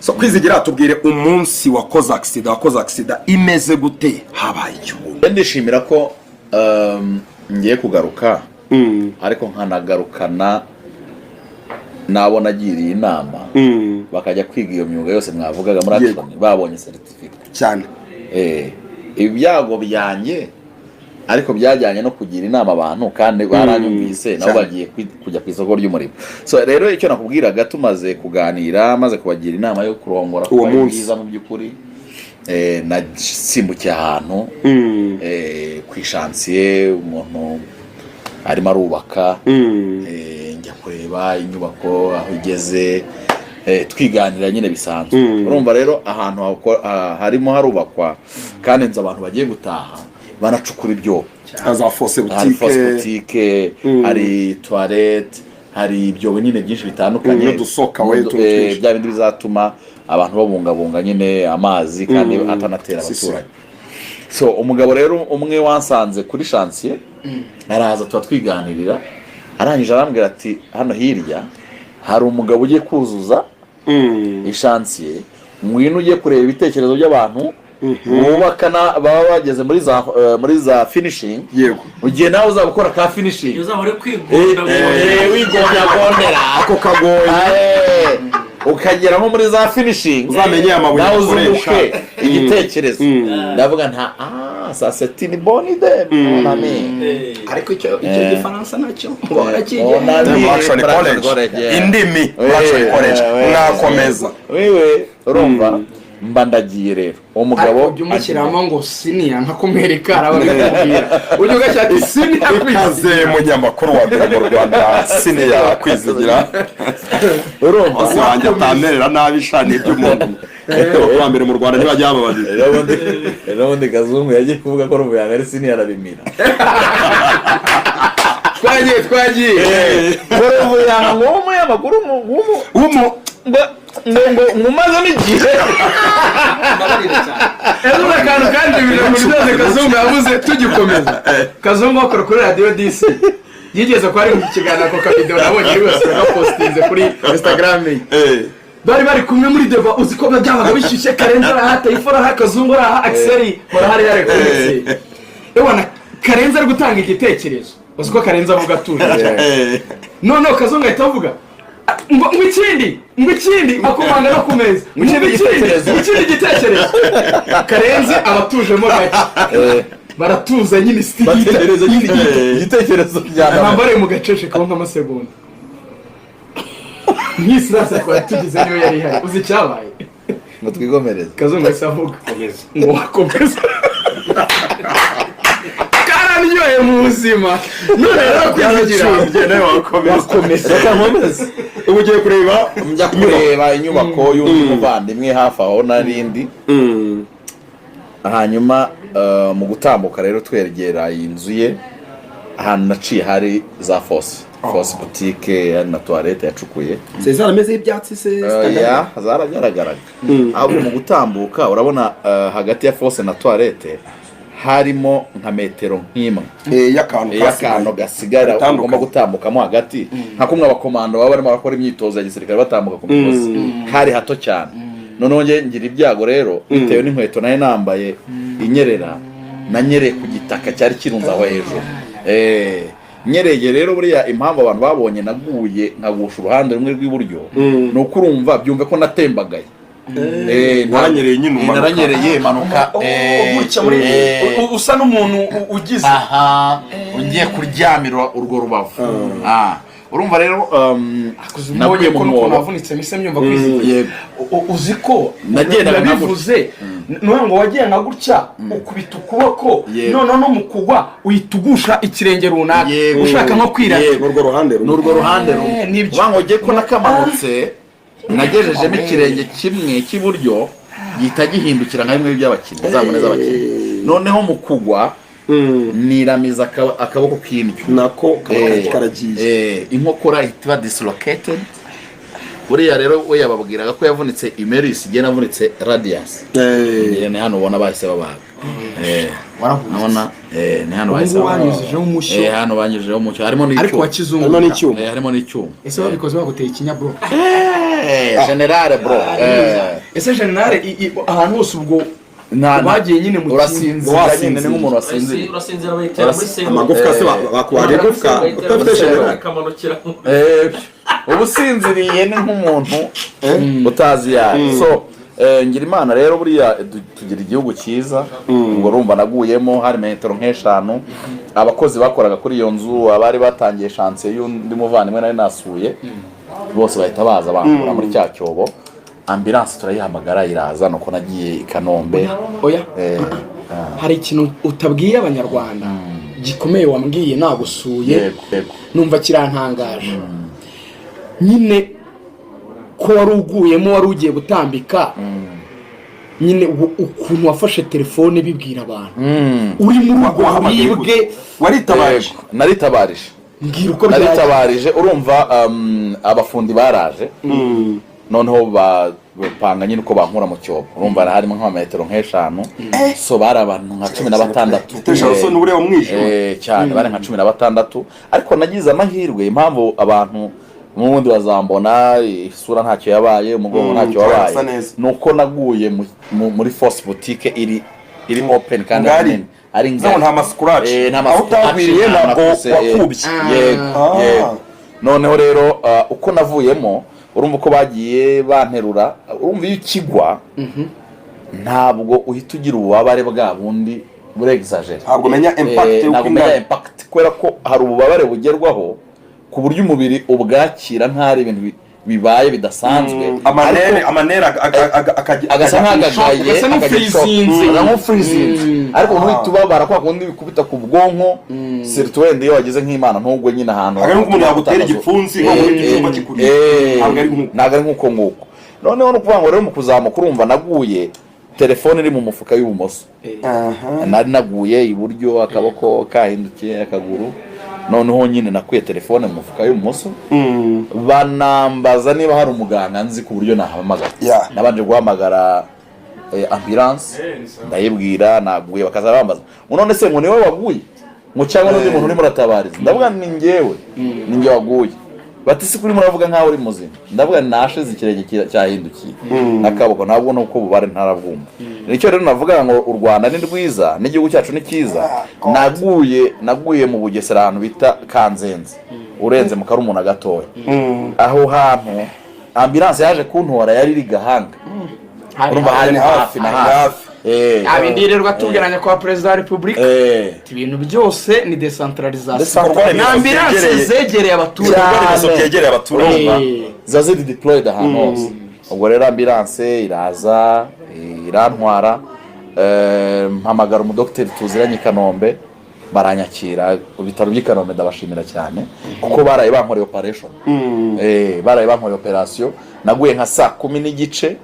so kwizigira tubwire umunsi wakoze accident imeze gute habaye icyo ndishimira ko ngiye kugaruka ariko nkanagarukana nabo nagiriye inama bakajya kwiga iyo myuga yose mwavugaga muri action babonye certificate cyane ibyago byanjye ariko byajyanye no kugira inama abantu kandi baranyumvise nabo bagiye kujya ku isoko ry'umurimo. So rero icyo nakubwiraga tumaze kuganira maze kubagira inama yo kurongora kuba byiza mu by'ukuri nasimbukiye ahantu ku ishansiye umuntu arimo arubaka njya kureba inyubako aho igeze twiganira nyine bisanzwe. Urumva rero ahantu harimo harubakwa kandi nzi abantu bagiye gutaha banacukura ibyo za fosse boutique hari toilette hari ibyo nyine byinshi bitandukanye n'udusoka bya bindi bizatuma abantu babungabunga nyine amazi kandi atanatera abaturage. So umugabo rero umwe wansanze kuri chantier araza twiganirira arangije arambwira ati hano hirya hari umugabo ugiye kuzuza ishantier mwino ugiye kureba ibitekerezo by'abantu bubakana baba bageze muri za finishing yego ugiye nawe uzabukora ka finishing uzabure kwigonda wigondera ako kagoye ukagera nko muri za finishing uzamenye amabuye ukoresha igitekerezo ndavuga nta ça c'est une bonne idée mon ami ariko icyo gifaransa nacyo indimi mwakomeza wewe urumva mba ndagiye rero umugabo ujye umushyiramo ngo siniya nkakumereka arabagakubwira ujye ugashaka siniya kwizeye munyamakuru wa mbere mu Rwanda siniya kwizigira urumva wanjye atamerera nabi shani by'umuntu wa mbere mu Rwanda ntibajya babadira ubundi Kazungu yagiye kuvuga ko rumuyanga ari siniya arabimira twagiye rumuyanga ngo umunyamakuru mumaze n'igihe ejo akantu kandi ibintu muri byose Kazungu yavuze tugikomeza Kazungu akora kuri radio DC yigeze ko ari mu kiganiro ko kavideo nabonye rwose gapostinze kuri Instagram bari kumwe muri deva uziko byabaga bishyushye Karenzi araha Tayifora araha Kazungu araha Axel barahari yarekomeze ebona Karenzi ari gutanga igitekerezo uziko Karenzi avuga tuje none Kazungu ahita avuga ngo ikindi akomanga no kumeza ikindi gitekerezo Karenzi abatujemo gake baratuza nyine bategereza nyine igitekerezo byana nambare mu gacece kaho nk'amasegonda nk'isirasa kwa tugize niyo yari hari uzi cyabaye ngo twigomereze Kazungu ahise avuga ngo wakomeza karaniyoye mu buzima none rero kwizigira wakomeza ubu ugiye kureba njya kureba inyubako y'undi muvandimwe hafi aho narindi hanyuma mu gutambuka rero tweregera inzu ye ahantu naciye hari za fosse boutique na toilette yacukuye zarameze ibyatsi se zaragaragaraga ahubwo mu gutambuka urabona hagati ya fosse na toilette harimo nka metero nk'imwe y'akantu gasigara ugomba gutambukamo hagati nka kumwe abakomando baba barimo bakora imyitozo ya gisirikare batambuka ku misozi hari hato cyane. Noneho ngira ibyago rero bitewe n'inkweto nayo nambaye inyerera nanyereye ku gitaka cyari kirunze aho hejuru nyereye rero buriya impamvu abantu babonye naguye nkagusha uruhande rumwe rw'iburyo ni uko urumva byumve ko natembagaye naranyereye nyine umanuka naranyereye manuka usa n'umuntu ugize ugiye kuryamira urwo rubavu urumva rero nabuye ko navunitse mise myumva kwizigiye uziko nagenda bivuze ngo wagiye nka gutya ukubita ukuboko none no mukugwa uyitugusha ikirenge runaka ushaka nko kwirata n'urwo ruhande ngo ugiye ko nakamanutse nagejejemo ikirenge kimwe cy'iburyo gihita gihindukira nka bimwe by'abakinnyi zamune z'abakinnyi noneho mu kugwa niramiza akaboko k'indyo nako karagiye inkokora ihita dislocated buriya rero we yababwiraga ko yavunitse imeris igiye navunitse radius ni hano ubona bahise babaga urabona ni hano bahise banyujijeho umushyo hano banyujijeho umushyo harimo ariko wa kizungu harimo n'icyuma ese babikoze baguteye ikinya bro generale bro. Ese generale ahantu hose ubwo bagiye nyine mu urasinzira nyine ni nk'umuntu wasinzira. Urasinzira bayitera muri senta. Amagufwa se bakubara igufwa utafite generale. Ubusinziriye ni nk'umuntu utazi yayo. So ngira Imana rero buriya tugira igihugu cyiza. Ubwo urumva naguyemo hari metero nk'eshanu. Abakozi bakoraga kuri iyo nzu abari batangiye chance y'undi muvandimwe nari nasuye bose bahita baza bankura muri cya cyobo. Ambulance turayihamagara iraza nuko nagiye i Kanombe. Oya hari ikintu utabwiye abanyarwanda gikomeye wambwiye nagusuye numva kirantangaje. Nyine ko wari uguyemo wari ugiye gutambika nyine ukuntu wafashe telefone bibwira abantu uri muri ubwo buribwe waritabarije. Naritabarije mbwira uko naritabarije. Urumva abafundi baraje noneho bapanga nyine uko bankura mu cyobo. Urumva harimo nka metero nk'eshanu. So bari abantu nka 16. So n'ubure wamwishyura cyane bari nka 16. Ariko nagize amahirwe impamvu abantu n'ubundi bazambona isura ntacyo yabaye umugongo ntacyo wabaye nuko naguye muri Force Boutique iri open kandi ari nta mascratch aho utagwiriye ntabwo wakubye. Yego. Noneho rero uko navuyemo urumva uko bagiye banterura. Urumva iyo ukigwa ntabwo uhita ugira ububabare bwa bundi bure exagere. Ntabwo menya impact kubera ko hari ububabare bugerwaho ku buryo umubiri ubwakira nk'ari ibintu bibaye bidasanzwe. Amanera agasa nk'agagaye nk'ufrizinze ariko uhita ubabara kwa kundi bikubita ku bwonko. Surtout wenda iyo wageze nk'Imana ntugwe nyine ahantu ari nk'umuntu yagutera igipfunsi nko muri cyumba kikuri ntabwo ari nk'uko nguko. Noneho no kuvuga ngo rero mu kuzamuka urumva naguye telefone iri mu mufuka y'ubumoso. Nari naguye iburyo akaboko kahindukiye akaguru. Noneho nyine nakuye telefone mu mufuka y'ubumoso. Banambaza niba hari umuganga nzi ku buryo nahamagara. Nabanje guhamagara ambulance ndayibwira naguye bakaza bambaza none se ngo niwe waguye ngo cyangwa n'undi muntu uri muratabariza. Ndavuga ni njyewe ninjye waguye. Bati si kuri muravuga nkaho uri muzima. Ndavuga nashize ikirenge cyahindukiye nakaboko ntabwo nuko bubare ntarabwumva. Nicyo rero navuga ngo u Rwanda ni rwiza n'igihugu cyacu ni cyiza. Naguye mu Bugesera ahantu bita Kanzenze urenze mu Karumuna gatoya. Aho hantu ambulance yaje kuntora yari iri Gahanga. Urumva hari hafi na hafi. Abindirirwa tugeranya kwa President wa Republika. Ibintu byose ni decentralization. Ambulance zegereye abaturage. Zazidi deployed ahantu hose. Ubwo rero ambulance iraza irantwara. Mpamagara umudokiteri tuziranye Kanombe baranyakira ibitaro by'i Kanombe ndabashimira cyane kuko baraye bankoreye operation. Baraye bankoreye operation naguye nka saa 10:30.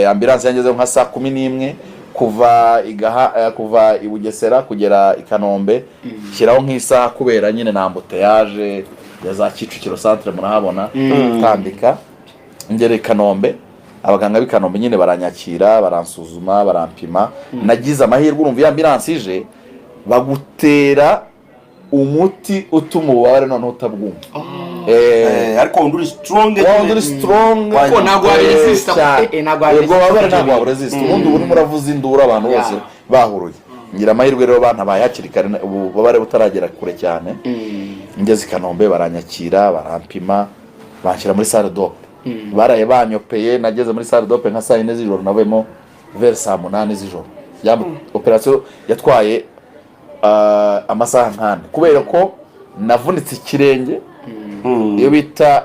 Ambulance yangeze nka saa 11 kuva i Bugesera kugera i Kanombe shyiraho nk'isaha kubera nyine na ambuteyage ya za Kicukiro centre murahabona tandika ngere i Kanombe. Abaganga b'i Kanombe nyine baranyakira baransuzuma barampima. Nagize amahirwe urumva ya ambulance ije bagutera umuti utuma ububabare none utabwumva. Ariko unduri strong ko nagwa resist nagwa resist ubundi uri muravuza indura abantu bose bahuruye. Ngira amahirwe rero bantabaye hakiri kare ububabare butaragera kure cyane. Ngeze i Kanombe baranyakira barampima banshyira muri salle d'op. Baraye banyopeye nageze muri salle d'op nka saa 4 z'ijoro navemo vers saa 8 z'ijoro. Ya operation yatwaye amasaha nkane kubera ko navunitse ikirenge. Iyo bita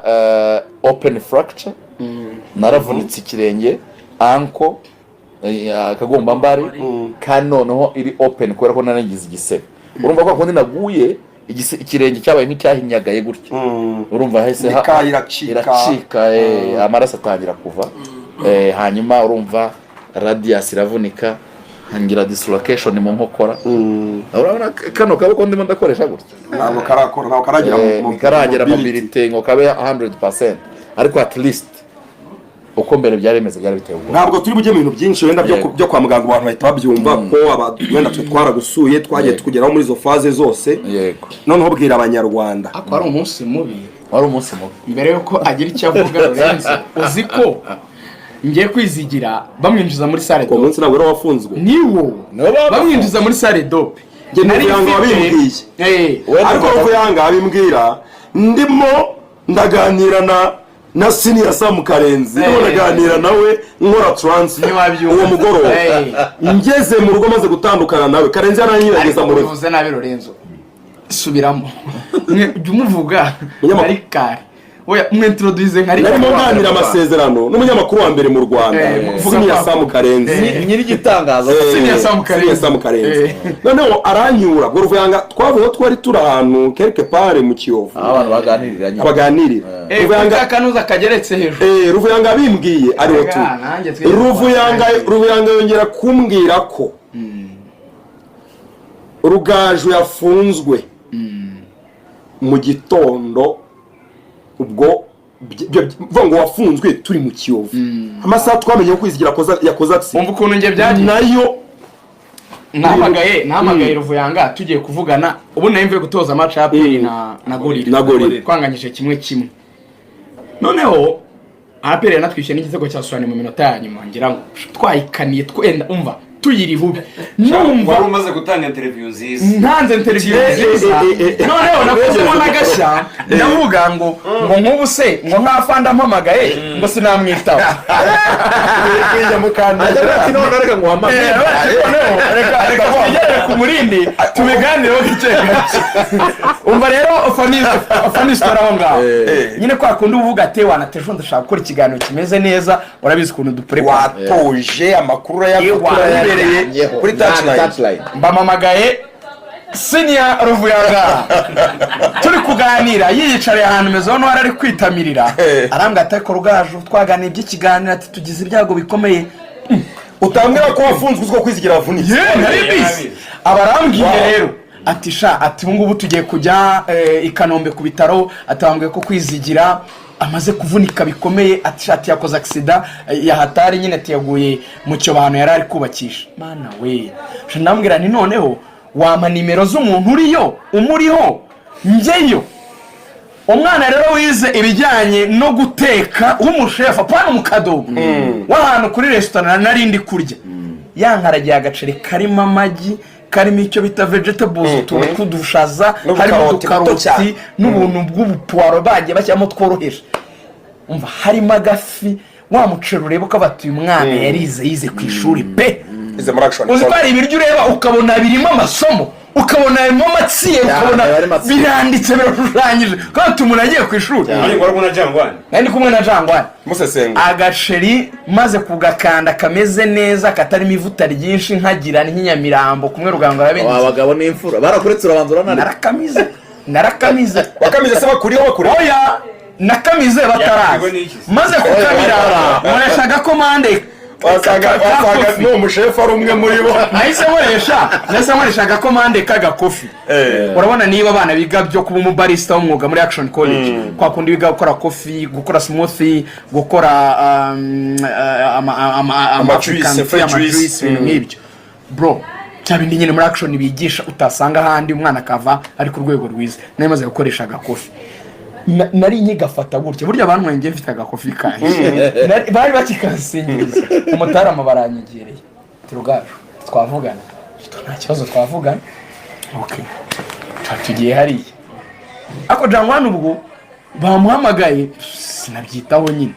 open fracture. Naravunitse ikirenge anko akagombambari kandi noneho iri open kubera ko nanagize igisebe. Urumva ko kundi naguye ikirenge cyabaye nk'icyahinyagaye gutya. Urumva hahise iracika amaraso atangira kuva. Hanyuma urumva radius iravunika ngira dislocation mu nkokora. Urabona kano kaboko ndimo ndakoresha gutya ntabwo karakora ntabwo karagera mobility ngo kabe 100%. Ariko at least uko mbere byaremeze byari bitewe. Ntabwo turi bujye mu bintu byinshi wenda byo kwa muganga abantu bahita babyumva ko wenda twe twaragusuye twagiye tukugeraho muri zo phase zose. Yego. Noneho bwira abanyarwanda akora umunsi mubi wari umunsi mubi. mbere yuko agira icyo avuga Lorenzo uzi ko ngiye kwizigira bamwinjiza muri salle ko munsi ntabwo wafunzwe niwo bamwinjiza muri salle dope nari bimbwiye ariko Ruvuyanga abimbwira ndimo ndaganira na senior Sam Karenzi ndaganira nawe nkora transfer uwo mugoroba ngeze mu rugo maze gutandukana nawe Karenzi yaranyibageza mu rugo uvuze nabi Lorenzo subiramo umuvuga ari kare oya mwintroduce nkari narimo nganira amasezerano n'umunyamakuru wa mbere mu Rwanda kuvuga ni ya Sam Karenzi nyiri igitangazo senior Sam Karenzi noneho aranyura ngo Ruvuyanga twavuye twari turi ahantu quelque part mu Kiyovu abantu baganiriranye abaganirira Ruvuyanga kanuza kageretse hejuru Ruvuyanga bimbwiye ari we tu Ruvuyanga yongera kumbwira ko Rugaju yafunzwe mu gitondo ubwo ngo wafunzwe turi mu Kiyovu amasaha twamenye ko kwizigira yakoze accident umva ukuntu nge byagiye nayo nahamagaye Ruvuyanga tugiye kuvugana ubu nayo gutoza match ya Aperi na Gorilla twanganyije kimwe noneho Aperi yanatwishyuye n'igitego cya Suwane mu minota ya nyuma ngira ngo twayikaniye twenda umva tuyiri hubi numva wari umaze gutanga interview nziza ntanze interview nziza noneho nakozemo n'agashya ndavuga ngo nk'ubu se ngo nkafanda mpamagaye ngo sinamwitaho kwinjira mu kandagira ati none reka ngo hamagaye reka tugere ku murindi tubiganireho giceka umva rero Fani Store aho ngaho nyine kwa kundi uvuga ate wanatejo ndashaka gukora ikiganiro kimeze neza urabizi ukuntu dupure watoje amakuru yavuga kuri touchline mbamamagaye senior Ruvuyanga turi kuganira yiyicariye ahantu meze hano ari kwitamirira arambwa atako Rugaju twaganiye by'ikiganiro ati tugize ibyago bikomeye utambwira ko wafunzwe uzwo kwizigira avunitse abarambwiye rero ati sha ati ngubu tugiye kujya i Kanombe ku bitaro atambwiye ko kwizigira amaze kuvunika bikomeye ati shati yakoze accident ya hatari nyine tiyaguye mu cyo bantu yari ari kubakisha mana we ndambwira ni noneho wama nimero z'umuntu uriyo umuriho ngeyo umwana rero wize ibijyanye no guteka w'umushefa apana mu kadobo w'ahantu kuri restaurant narindi kurya yankaragiye agaceri karimo amagi karimo icyo bita vegetables tukudushaza harimo udukaroti n'ubuntu bw'ubupuwaro bagiye bashyiramo tworoheje umva harimo agafi wa mucero ureba ko batuye umwana yize ku ishuri pe uzi ko hari ibiryo ureba ukabona birimo amasomo ukabona harimo amatsiye ukabona biranditse birashushanyije kandi umuntu agiye ku ishuri nari kumwe na Jangwani agaceri maze kugakanda kameze neza katarimo ivuta ryinshi nkagira nk'inyamirambo kumwe Ruganga yabenze abagabo n'imfura barakuretse urabanza uranara narakamize wakamize se bakuriho oya nakamize batarazi maze kukamira murashaga komande wasaga no mushefa ari umwe muri bo nahise nkoresha gakomande kagakofi urabona niba abana biga byo kuba umubarista w'umwuga muri Action College kwa kundi biga gukora coffee gukora smoothie gukora juice n'ibyo bro cyabindi nyine muri Action bigisha utasanga handi umwana kava ari ku rwego rwiza namaze gukoresha gakofi nari nyigafata gutya burya abantu ngiye mfite agakofi kanje bari bakikansingiriza umutarama baranyegereye Rugaju twavugana nta kibazo twavugana okay tugiye hariya ako Jangwani ubwo bamuhamagaye sinabyitaho nyine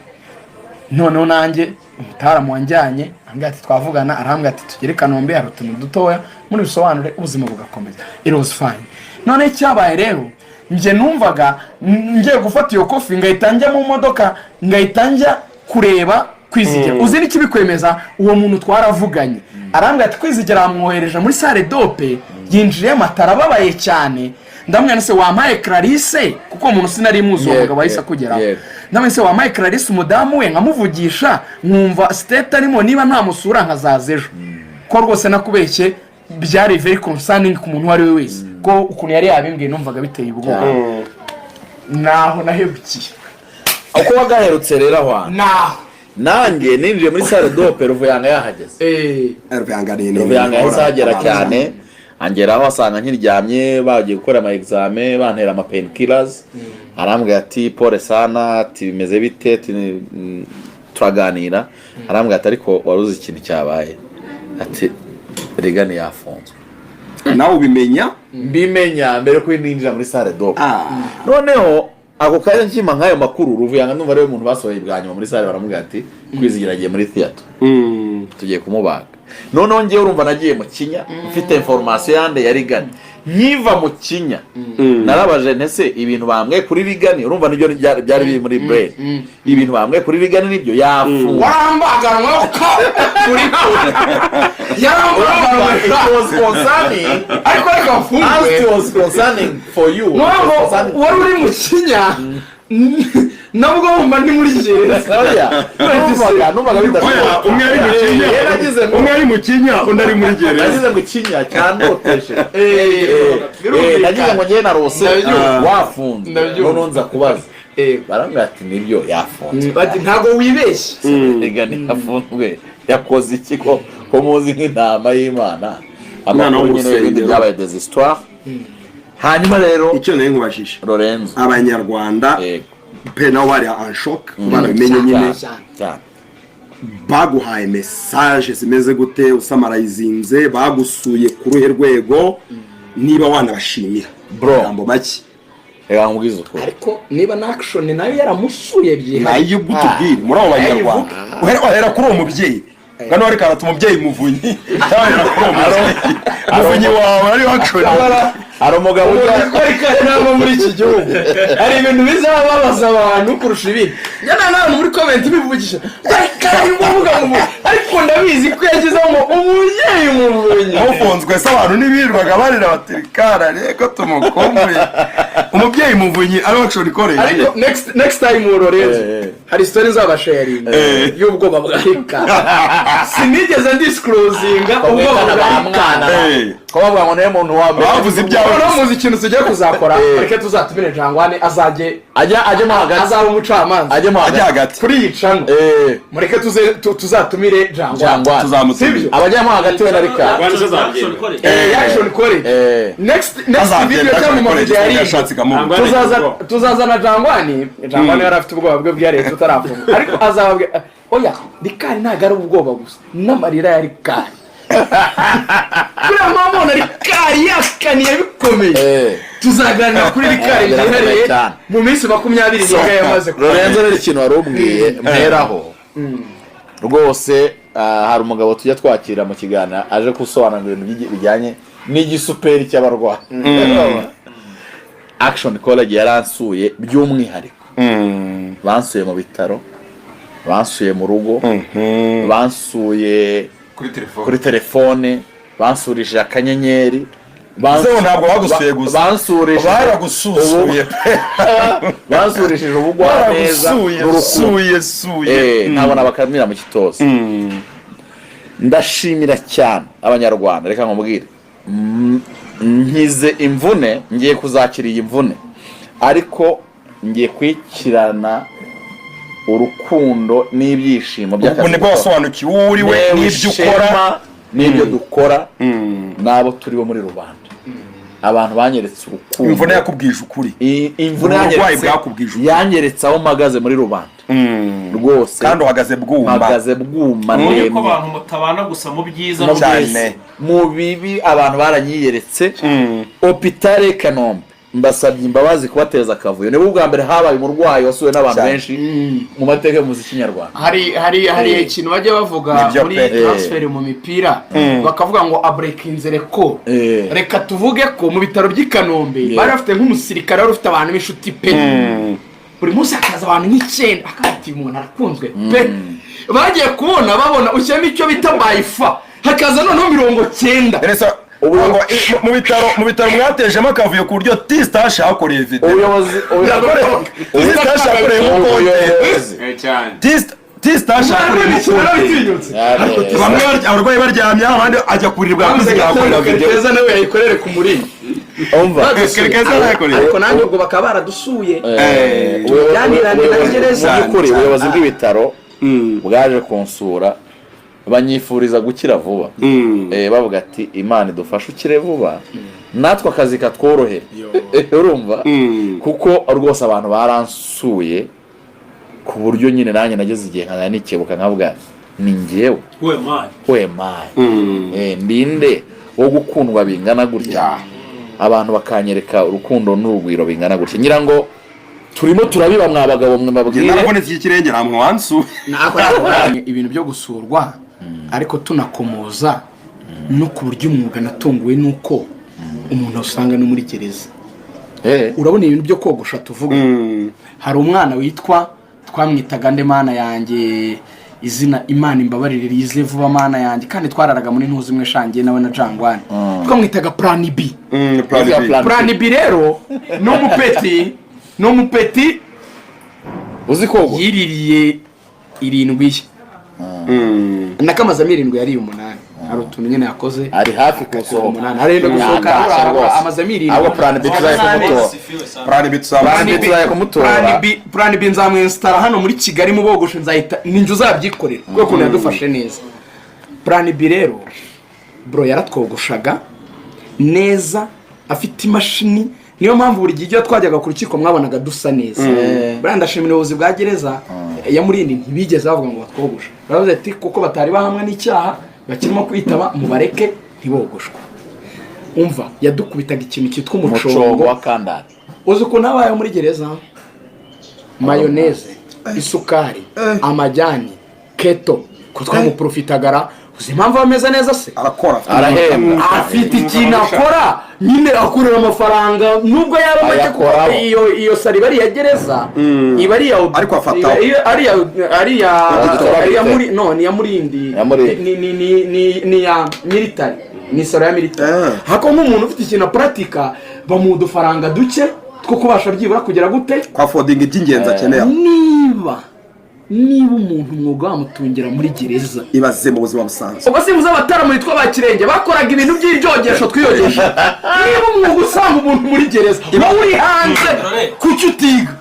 noneho nanjye umutarama wanjyanye ambwira ati twavugana arambwira ati tugere Kanombe hari utuntu dutoya muri bisobanure ubuzima bugakomeza it was fine none cyabaye rero nje numvaga ngiye gufata iyo kofi ngahita njya mu modoka ngahita njya kureba kwizigira uzi n'iki bikwemeza uwo muntu twaravuganye arambwira ati kwizigira amwohereje muri salle dope yinjiye amatara babaye cyane ndamwene se wampaye Clarisse kuko umuntu sinari muzo umugabo ahise kugeraho ndamwene se wampaye Clarisse umudamu we nkamuvugisha nkumva state arimo niba nta musura nkazazejo ko rwose nakubeshye byari very concerning ku muntu wari we wese ko ukuntu yari yabimbwiye numvaga biteye ubwoba naho nahebukiye uko wagaherutse rero aho nanjye ninjiye muri salle dope Ruvuyanga yahageze Ruvuyanga yahise ahagera cyane angeraho asanga nkiryamye bagiye gukora ama examen bantera ama painkillers arambwira ati pole sana ati bimeze bite turaganira arambwira ati ariko waruzi ikintu cyabaye ati Regan yafunzwe nawe ubimenya mbimenya mbere ko ninjira muri salle d'op noneho ako kanya nkima nk'ayo makuru Ruvuyanga numva rero umuntu basohoye bwa nyuma muri salle baramubwira ati Kwizigira agiye muri theater tugiye kumubaga noneho ngewe urumva nagiye mu Kinya mfite information yande ya Regan nkiva mu Kinya narabaje ntese ibintu bamwe kuri Regan urumva nibyo byari biri muri brain ibintu bamwe kuri Regan nibyo yafu warambaganwa kuri yarambaganwa it was concerning ariko reka mfungwe it was concerning for you wari uri mu Kinya nabwo wumva ndi muri gereza numvaga umwe ari mu Kinya undi ari muri gereza nagize ngo Kinya cyandoteshe nagize ngo njye narose wafunze none nza kubaza barambwira ati nibyo yafunze bati ntago wibeshye Regan yafunzwe yakoze iki ko muzi nk'intama y'Imana Umwana w'umusenge byabaye des histoires hanyuma rero icyo nayo nkubashije Lorenzo abanyarwanda pe nawe bari en shock barabimenye nyine baguhaye message zimeze gute usamarayizinze bagusuye ku ruhe rwego niba wanabashimira bro make reka nkubwize ukuri ariko niba na action nayo yaramusuye byihariye nayo gutubwira muri abo banyarwanda uhera kuri uwo mubyeyi ngano ari karatu umubyeyi Muvunyi Muvunyi wawe ari action hari umugabo ujya inama muri iki gihugu hari ibintu bizaba babaza abantu kurusha ibindi njyana n'abantu muri comment bivugisha kari muvuga mu ariko ndabizi ko yagezemo umubyeyi Muvunyi ufunzwe se abantu nibirirwaga barira batirikara reko tumukombe umubyeyi Muvunyi ari action ikoreye ariko next time Lorenzo hari story zaba sharing y'ubwoba bwa Rika sinigeze disclosinga ubwoba bwa Rika ko bavuga ngo naye muntu wa bavuze ibyawe no muzi ikintu tugiye kuzakora ariko tuzatumire Jangwane azajye ajyemo hagati azaba umucamanza ajyemo hagati kuri yicano mureke tuzatumire Jangwane tuzamutumira abajyamo hagati we na Rika action kore next video cyangwa mu video yari tuzazana Jangwane yari afite ubwoba bwe bwari tutarafunga ariko azababwira oya Rika ntago ari ubwoba gusa n'amarira ya Rika kuri mama Rikari yakaniye bikomeye tuzaganira kuri Rikari byihariye mu minsi 20 Rika yamaze Lorenzo rero ikintu wari ubwiye mperaho rwose hari umugabo tujya twakira mu kiganiro aje gusobanura ibintu bijyanye n'igisuperi cy'abarwayi Action College yaransuye by'umwihariko bansuye mu bitaro bansuye mu rugo bansuye kuri telefone bansurije akanyenyeri Zewe ntabwo bagusuye gusa bansurije baragusuye bansurishije ubugwa neza suye ntabona bakamira mu kitozo ndashimira cyane abanyarwanda reka nkubwire nkize imvune ngiye kuzakira iyi mvune ariko ngiye kwikirana urukundo n'ibyishimo by'akazi ubwo wasobanukiwe uriwe n'ibyo ukora n'ibyo dukora nabo turibo muri rubanda abantu banyeretse urukundo imvune yakubwije ukuri imvune yanyeretse aho mpagaze muri rubanda rwose kandi uhagaze bwuma none ko abantu mutabana gusa mu byiza no mu bibi abantu baranyiyeretse hôpital Kanombe mbasabye imbabazi kubateza akavuyo nibo ubwa mbere habaye umurwayi wasuwe n'abantu benshi mu mateka y'umuziki nyarwanda hari ikintu bajya bavuga muri transfer mu mipira bakavuga ngo abrekinze reko reka tuvuge ko mu bitaro by'i Kanombe bari bafite nk'umusirikare wari ufite abantu b'inshuti pe buri munsi akaza abantu nk'icenda akati umuntu arakunzwe pe bagiye kubona babona ushyemo icyo bita bayifa hakaza noneho 90 mu bitaro mwatejemo akavuyo ku buryo T-Star hakoreye video ubuyobozi T-Star hakoreye T-Star bamwe abarwayi baryamye abandi ajya kurirwa hakorera video keza nawe yayikorere ku muri ariko nanjye ubwo bakaba baradusuye yanirane na gereza ubuyobozi bw'ibitaro bwaje konsura banyifuriza gukira vuba bavuga ati Imana idufashe ukire vuba natwe akazi katworohere urumva kuko rwose abantu baransuye ku buryo nyine nanjye nageze igihe nkana nikebuka nkavuga ni njyewe wemaye ndinde wo gukundwa bingana gutya abantu bakanyereka urukundo n'urugwiro bingana gutya ngira ngo turimo turabiba mwabagabo mwe babwire narabone iki kirenge namwe wansu ibintu byo gusurwa ariko tunakomoza no ku buryo umwuga natunguwe nuko umuntu usanga no muri gereza urabona ibintu byo kogosha tuvuga hari umwana witwa twamwitaga nde mana yanjye izina Imana imbabarire rize vuba mana yanjye kandi twararaga muri ntuzi imwe shangiye nawe na Jangwani twamwitaga Plan B Plan B rero no mupeti uzi kogo yiririye 7 nakamaza 7 yari 8 hari utuntu nyene yakoze ari hafi gusohoka 8 arenda gusohoka amaza 7 abo Plan B tuzaye kumutora Plan B nzamwinstara hano muri Kigali mu bogoshe nzahita ninjye uzabyikorera kuko yadufashe neza Plan B rero bro yaratwogoshaga neza afite imashini niyo mpamvu buri gihe twajyaga ku rukiko mwabonaga dusa neza brandashimira ubuzi bwa gereza ya Murindi ntibigeze bavuga ngo batwogoshe baravuze ati kuko batari bahamwe n'icyaha bakirimo kwitaba mubareke ntibogoshwe umva yadukubitaga ikintu cyitwa umucongo wa kandari uzi ko nabaye muri gereza mayoneze isukari amajyani keto ko twamuprofitagara uzi impamvu ameze neza se arakora arahembwa afite ikintu akora nyine akurira amafaranga nubwo yaba make ko iyo sari bari ya gereza iba ari ya ariko afata ari ya muri no ya Murindi ni ya military ni sari ya military hako nk'umuntu ufite ikintu pratika bamudufaranga duke two kubasha byibura kugera gute kwa fording iby'ingenzi akeneye niba umuntu mwuga wamutungira muri gereza ibaze mu buzima busanzwe ubwo simvuze abatara twitwa bakirenge bakoraga ibintu by'iryogesho twiyogesha niba umwuga usanga umuntu muri gereza uri hanze kuki utiga